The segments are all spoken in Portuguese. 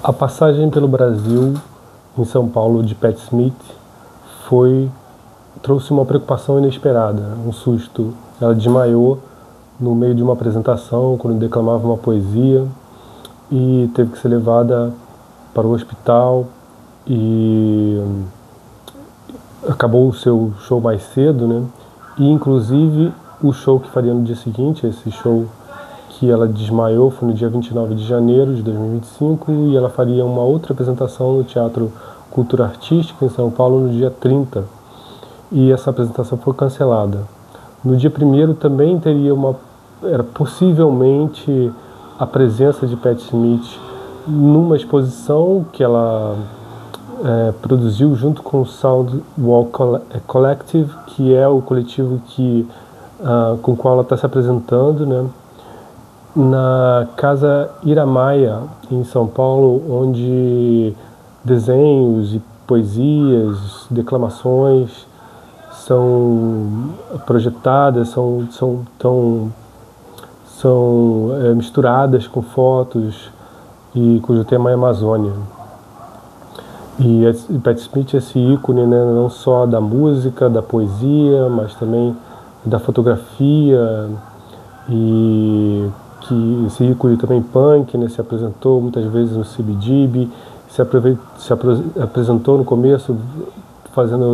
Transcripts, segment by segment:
A passagem pelo Brasil, em São Paulo, de Patti Smith, trouxe uma preocupação inesperada, um susto. Ela desmaiou no meio de uma apresentação, quando declamava uma poesia, e teve que ser levada para o hospital, e acabou o seu show mais cedo, né? E inclusive o show que faria no dia seguinte, esse show que ela desmaiou, foi no dia 29 de janeiro de 2025, e ela faria uma outra apresentação no Teatro Cultura Artística em São Paulo no dia 30, e essa apresentação foi cancelada. No dia 1º também era possivelmente a presença de Patti Smith numa exposição que ela produziu junto com o Sound Walk Collective, que é o coletivo com o qual ela está se apresentando, né? Na Casa Iramaia, em São Paulo, onde desenhos e poesias, declamações são projetadas, são misturadas com fotos, e cujo tema é Amazônia. E Patti Smith é esse ícone, né, não só da música, da poesia, mas também da fotografia, e que esse ícone também punk, né, se apresentou muitas vezes no CBGB, se apresentou no começo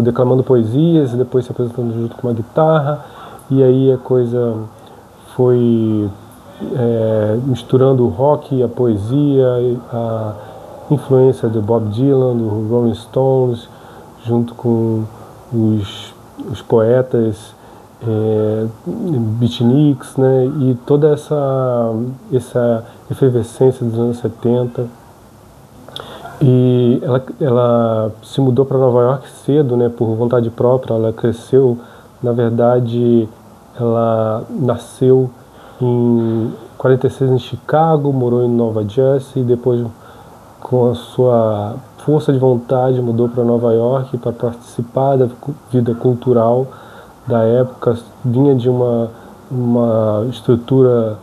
declamando poesias, e depois se apresentando junto com uma guitarra, e aí a coisa foi misturando o rock, a poesia, a influência do Bob Dylan, do Rolling Stones, junto com os poetas beatniks, né, e toda essa efervescência dos anos 70. E ela se mudou para Nova York cedo, né, por vontade própria. Ela cresceu, na verdade, ela nasceu em 46 em Chicago, morou em Nova Jersey, e depois, com a sua força de vontade, mudou para Nova York para participar da vida cultural da época. Vinha de uma estrutura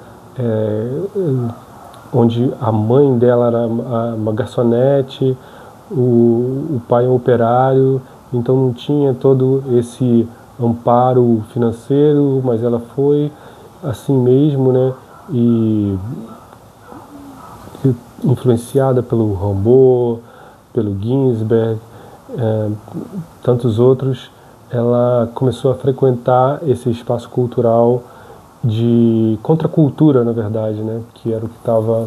onde a mãe dela era uma garçonete, o pai é um operário, então não tinha todo esse amparo financeiro, mas ela foi assim mesmo, né? E influenciada pelo Rimbaud, pelo Ginsberg, tantos outros, ela começou a frequentar esse espaço cultural de contracultura, na verdade, né, que era o que estava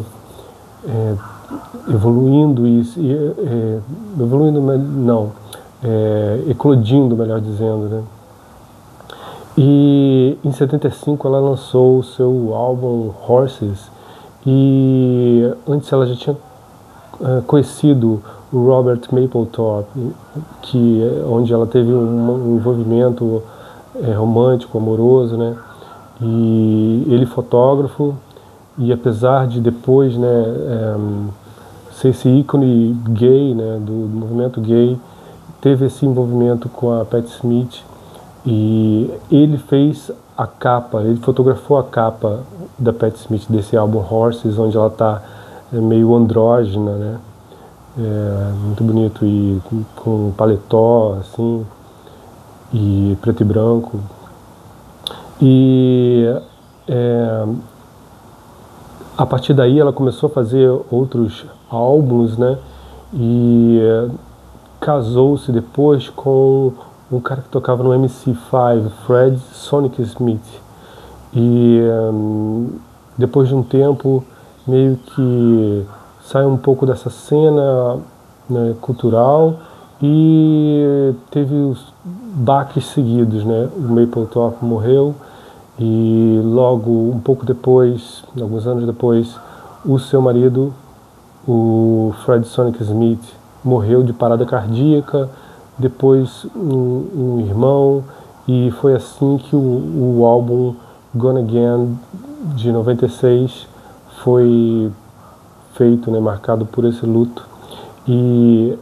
eclodindo, melhor dizendo, né. E em 75 ela lançou o seu álbum Horses, e antes ela já tinha conhecido o Robert Mapplethorpe, onde ela teve um envolvimento romântico, amoroso, né? E ele fotógrafo, e apesar de depois, né, ser esse ícone gay, né, do movimento gay, teve esse envolvimento com a Patti Smith, e ele fez a capa, ele fotografou a capa da Patti Smith desse álbum Horses, onde ela está meio andrógena, né? Muito bonito, e com paletó, assim, e preto e branco. E a partir daí ela começou a fazer outros álbuns, né? E casou-se depois com um cara que tocava no MC5, Fred Sonic Smith. E depois de um tempo, meio que saiu um pouco dessa cena, né, cultural, e teve os baques seguidos, né? O Mapplethorpe morreu, e logo, um pouco depois, alguns anos depois, o seu marido, o Fred Sonic Smith, morreu de parada cardíaca, depois um irmão, e foi assim que o álbum Gone Again, de 96, foi feito, né, marcado por esse luto. E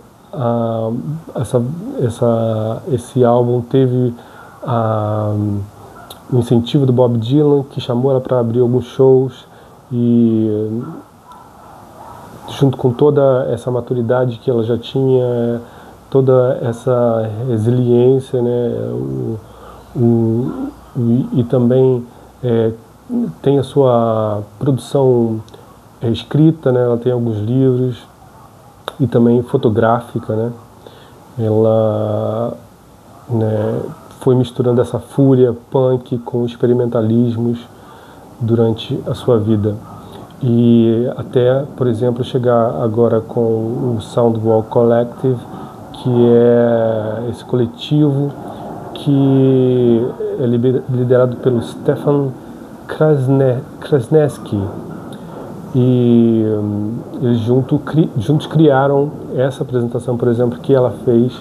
esse álbum teve o incentivo do Bob Dylan, que chamou ela para abrir alguns shows, e junto com toda essa maturidade que ela já tinha, toda essa resiliência, né, e também tem a sua produção escrita, né, ela tem alguns livros, e também fotográfica, né, ela, né, foi misturando essa fúria punk com experimentalismos durante a sua vida. E até, por exemplo, chegar agora com o Soundwall Collective, que é esse coletivo que é liderado pelo Stefan Krasniewski. E eles juntos criaram essa apresentação, por exemplo, que ela fez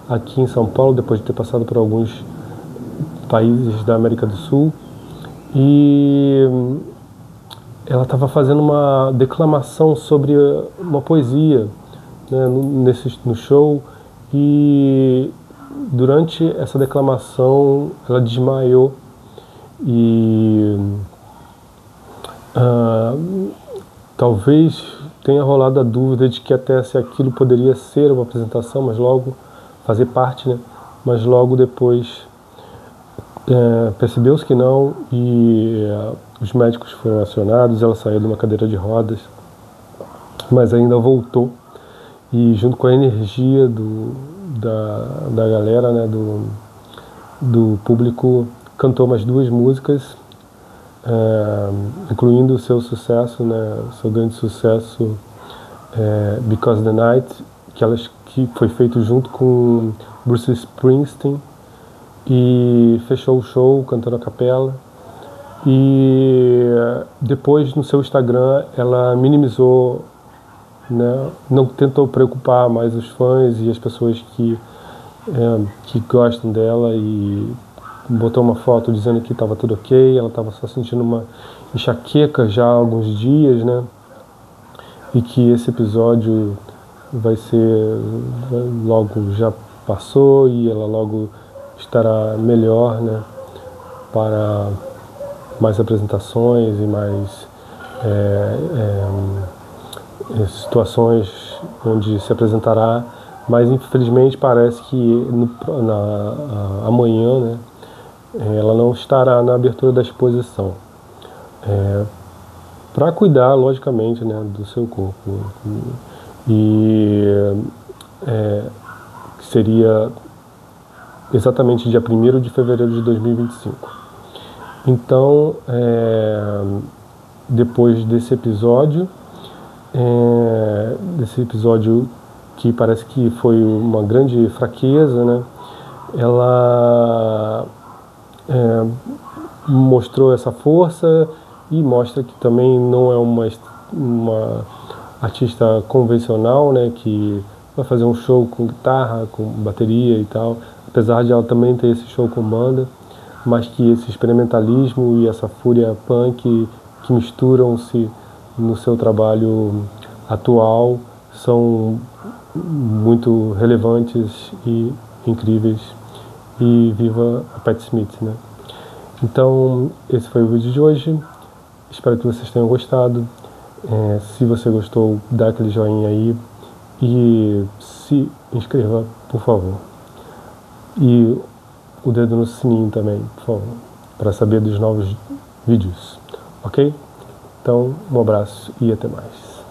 aqui em São Paulo, depois de ter passado por alguns países da América do Sul. E ela estava fazendo uma declamação sobre uma poesia, né, no show, e durante essa declamação ela desmaiou e talvez tenha rolado a dúvida de que até se aquilo poderia ser uma apresentação, mas logo fazer parte, né? Mas logo depois percebeu-se que não, e os médicos foram acionados, ela saiu de uma cadeira de rodas, mas ainda voltou, e junto com a energia da galera, né, do público, cantou mais 2 músicas, incluindo o seu sucesso, né, seu grande sucesso, Because the Night, que foi feito junto com Bruce Springsteen, e fechou o show cantando a capela. E depois, no seu Instagram, ela minimizou, né, não tentou preocupar mais os fãs e as pessoas que gostam dela, e botou uma foto dizendo que estava tudo ok, ela estava só sentindo uma enxaqueca já há alguns dias, né, e que esse episódio logo já passou, e ela logo estará melhor, né, para mais apresentações e mais situações onde se apresentará, mas infelizmente parece que amanhã, né, ela não estará na abertura da exposição, para cuidar, logicamente, né, do seu corpo, e que seria exatamente dia 1º de fevereiro de 2025. Então, depois desse episódio que parece que foi uma grande fraqueza, né, ela mostrou essa força, e mostra que também não é uma artista convencional, né, que vai fazer um show com guitarra, com bateria e tal, apesar de ela também ter esse show com banda, mas que esse experimentalismo e essa fúria punk que misturam-se no seu trabalho atual são muito relevantes e incríveis. E viva a Patti Smith, né? Então, esse foi o vídeo de hoje. Espero que vocês tenham gostado. Se você gostou, dá aquele joinha aí e se inscreva, por favor. E o dedo no sininho também, por favor, para saber dos novos vídeos, ok? Então, um abraço e até mais.